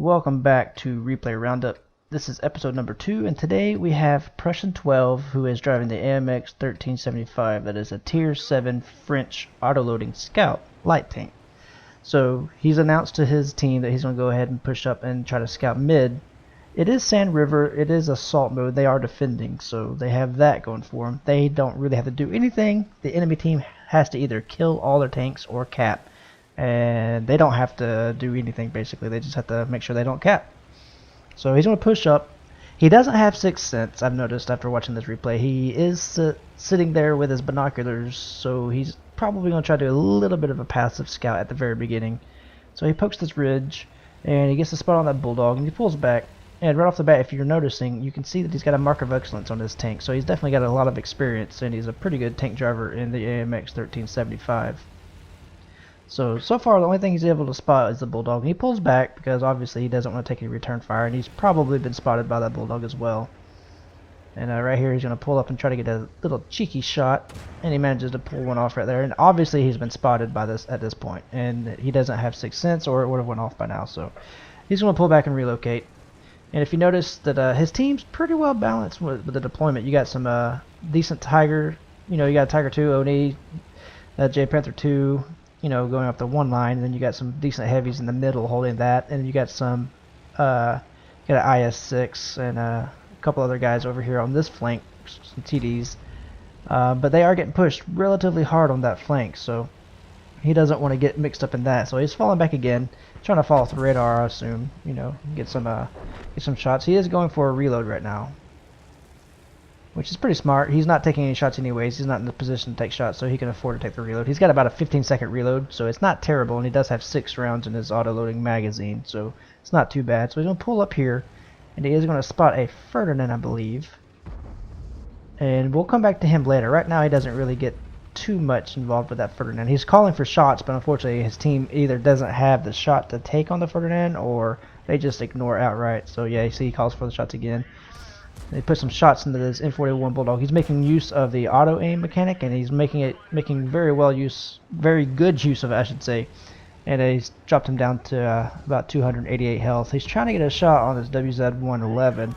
Welcome back to Replay Roundup. This is episode number 2, and today we have Prussian 12, who is driving the AMX 1375. That is a Tier 7 French autoloading scout light tank. So he's announced to his team that he's going to go ahead and push up and try to scout mid. It is Sand River, it is assault mode, they are defending, so they have that going for them. They don't really have to do anything. The enemy team has to either kill all their tanks or cap. And they don't have to do anything basically, they just have to make sure they don't cap. So he's going to push up. He doesn't have Sixth Sense, I've noticed after watching this replay. He is sitting there with his binoculars, so he's probably going to try to do a little bit of a passive scout at the very beginning. So he pokes this ridge, and he gets the spot on that bulldog, and he pulls back. And right off the bat, if you're noticing, you can see that he's got a mark of excellence on this tank, so he's definitely got a lot of experience, and he's a pretty good tank driver in the AMX 1375. So far the only thing he's able to spot is the bulldog, and he pulls back because obviously he doesn't want to take any return fire, and he's probably been spotted by that bulldog as well. And right here he's going to pull up and try to get a little cheeky shot, and he manages to pull one off right there, and obviously he's been spotted by this at this point, and he doesn't have Sixth Sense or it would have went off by now, so he's going to pull back and relocate. And if you notice that his team's pretty well balanced with the deployment. You got some decent Tiger, you got Tiger 2, Oni, J Panther 2, going up the one line, and then you got some decent heavies in the middle holding that, and you got some, you got an IS-6 and a couple other guys over here on this flank, some TDs, but they are getting pushed relatively hard on that flank, so he doesn't want to get mixed up in that, so he's falling back again, trying to fall off the radar, I assume, get some shots. He is going for a reload right now, which is pretty smart. He's not taking any shots anyways. He's not in the position to take shots, so he can afford to take the reload. He's got about a 15-second reload, so it's not terrible, and he does have 6 rounds in his auto-loading magazine, so it's not too bad. So he's going to pull up here, and he is going to spot a Ferdinand, I believe. And we'll come back to him later. Right now, he doesn't really get too much involved with that Ferdinand. He's calling for shots, but unfortunately, his team either doesn't have the shot to take on the Ferdinand, or they just ignore it outright. So yeah, you see he calls for the shots again. They put some shots into this M41 Bulldog. He's making use of the auto aim mechanic, and he's making very good use of it, I should say. And he's dropped him down to about 288 health. He's trying to get a shot on this WZ-111,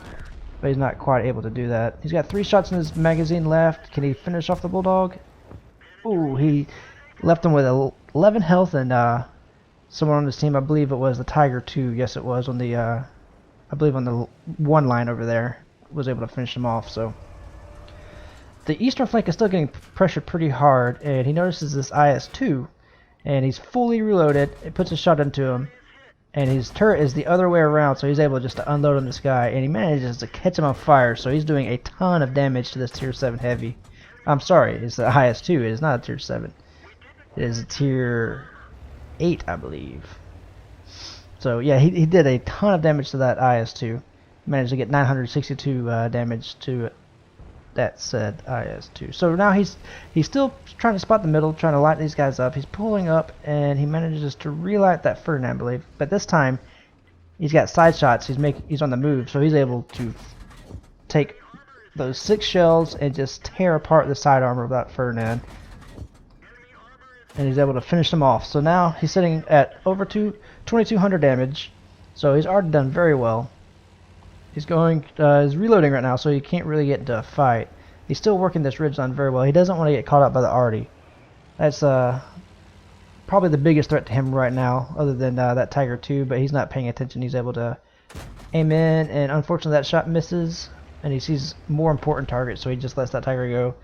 but he's not quite able to do that. He's got 3 shots in his magazine left. Can he finish off the Bulldog? Ooh, he left him with 11 health, and someone on his team, I believe it was the Tiger 2. Yes, it was on the, I believe on the one line over there, was able to finish him off. So the eastern flank is still getting pressured pretty hard, and he notices this IS-2, and he's fully reloaded. It puts a shot into him, and his turret is the other way around, so he's able just to unload on this guy, and he manages to catch him on fire. So he's doing a ton of damage to this Tier 7 heavy. I'm sorry, it's the IS-2. It is not a Tier 7. It is a Tier 8, I believe. So yeah, he did a ton of damage to that IS-2. Managed to get 962 damage to that said IS-2. So now he's still trying to spot the middle, trying to light these guys up. He's pulling up, and he manages to relight that Ferdinand, I believe. But this time, he's got side shots. He's on the move, so he's able to take those 6 shells and just tear apart the side armor of that Ferdinand. And he's able to finish them off. So now he's sitting at over 2,200 damage. So he's already done very well. He's reloading right now, so he can't really get into a fight. He's still working this ridge line very well. He doesn't want to get caught up by the arty. That's probably the biggest threat to him right now, other than that Tiger 2, but he's not paying attention. He's able to aim in, and unfortunately that shot misses, and he sees more important targets, so he just lets that Tiger go.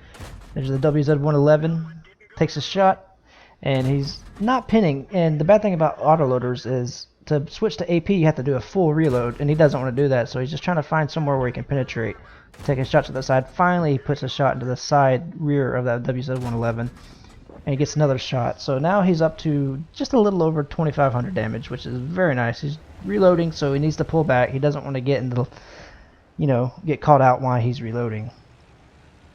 There's the WZ-111, takes a shot, and he's not pinning. And the bad thing about autoloaders is, to switch to AP, you have to do a full reload, and he doesn't want to do that, so he's just trying to find somewhere where he can penetrate. Taking shots to the side. Finally, he puts a shot into the side rear of that WZ-111, and he gets another shot. So now he's up to just a little over 2,500 damage, which is very nice. He's reloading, so he needs to pull back. He doesn't want to get into, get caught out while he's reloading.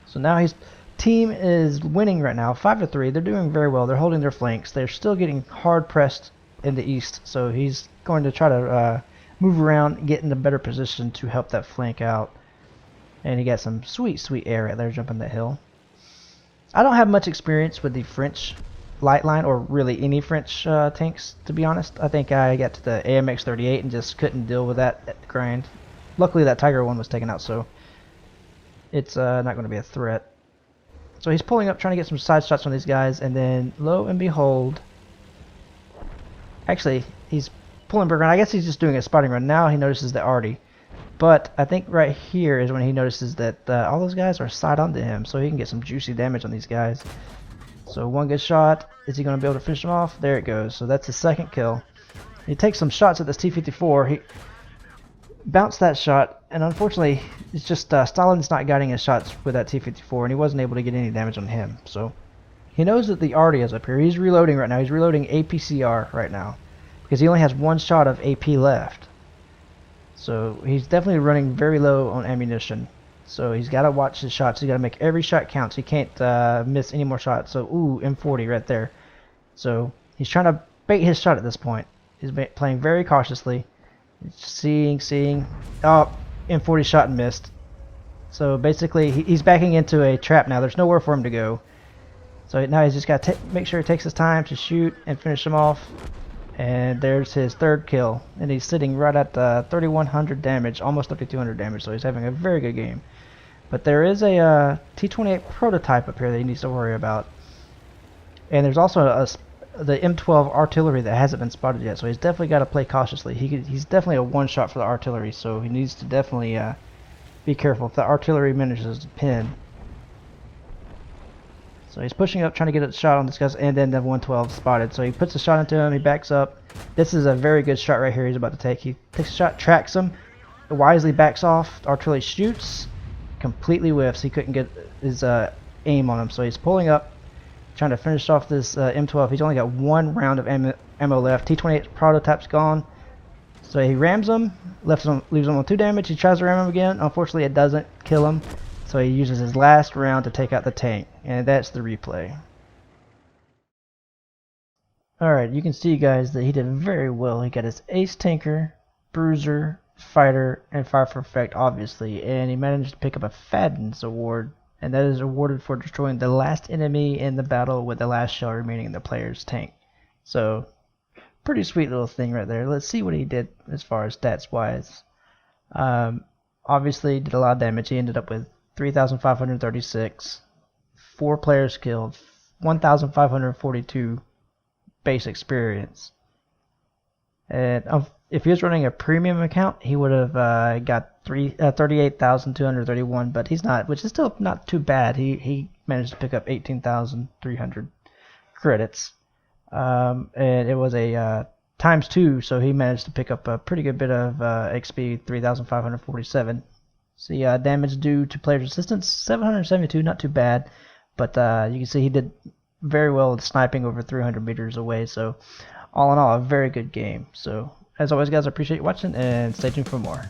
So now his team is winning right now, 5-3. They're doing very well. They're holding their flanks. They're still getting hard pressed in the east, so he's going to try to move around and get in a better position to help that flank out. And he got some sweet air right there jumping that hill. I don't have much experience with the French light line or really any French tanks, to be honest. I think I got to the AMX 38 and just couldn't deal with that grind. Luckily that Tiger one was taken out, so it's not going to be a threat. So he's pulling up, trying to get some side shots on these guys, and then lo and behold, actually he's pulling back around. I guess he's just doing a spotting run. Now he notices the arty. But I think right here is when he notices that all those guys are side onto him, so he can get some juicy damage on these guys. So one good shot. Is he going to be able to finish him off? There it goes. So that's his second kill. He takes some shots at this T-54. He bounced that shot, and unfortunately, it's just Stalin's not guiding his shots with that T-54, and he wasn't able to get any damage on him. So he knows that the arty is up here. He's reloading right now. He's reloading APCR right now because he only has one shot of AP left. So he's definitely running very low on ammunition. So he's got to watch his shots. He's got to make every shot count. So he can't miss any more shots. So, ooh, M40 right there. So he's trying to bait his shot at this point. He's playing very cautiously. Seeing. Oh, M40 shot and missed. So basically, he's backing into a trap now. There's nowhere for him to go. So now he's just got to make sure he takes his time to shoot and finish him off. And there's his third kill, and he's sitting right at 3,100 damage, almost 3,200 damage, so he's having a very good game. But there is a T-28 prototype up here that he needs to worry about. And there's also the M12 artillery that hasn't been spotted yet, so he's definitely got to play cautiously. He's definitely a one-shot for the artillery, so he needs to definitely be careful if the artillery manages to pin. So he's pushing up, trying to get a shot on this guy, and then the 112 spotted. So he puts a shot into him, he backs up. This is a very good shot right here he's about to take. He takes a shot, tracks him, wisely backs off. Artillery shoots, completely whiffs. He couldn't get his aim on him, so he's pulling up, trying to finish off this M12. He's only got one round of ammo left. T-28 prototype's gone. So he rams him, leaves him on 2 damage. He tries to ram him again. Unfortunately, it doesn't kill him. So he uses his last round to take out the tank, and that's the replay. Alright, you can see guys that he did very well. He got his ace tanker, bruiser, fighter, and fire for effect obviously, and he managed to pick up a Fadin's award, and that is awarded for destroying the last enemy in the battle with the last shell remaining in the player's tank. So, pretty sweet little thing right there. Let's see what he did as far as stats wise. Obviously did a lot of damage. He ended up with 3,536, 4 players killed, 1,542 base experience. And if he was running a premium account, he would have got 38,231, but he's not, which is still not too bad. He managed to pick up 18,300 credits, and it was a ×2, so he managed to pick up a pretty good bit of XP, 3,547. So yeah, damage due to player's assistance, 772, not too bad, but you can see he did very well with sniping over 300 meters away, so all in all, a very good game. So as always guys, I appreciate you watching, and stay tuned for more.